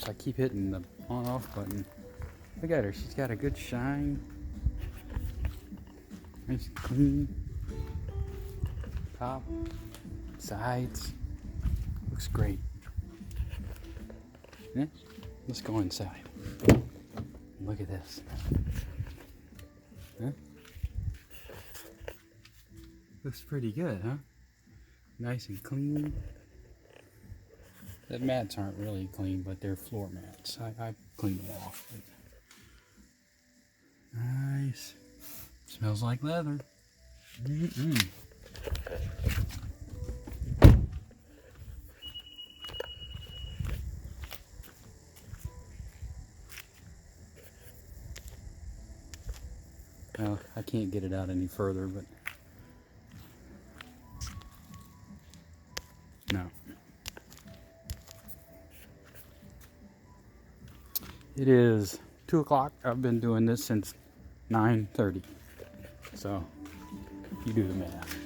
I keep hitting the on-off button. Look at her. She's got a good shine. Nice clean. Top. Sides. Looks great. Yeah? Let's go inside. Look at this. Huh? Looks pretty good, huh? Nice and clean. The mats aren't really clean, but they're floor mats. I cleaned them off. Nice. Smells like leather. Mm-mm. Well, I can't get it out any further, but no. It is 2 o'clock. I've been doing this since 9:30. So you do the math.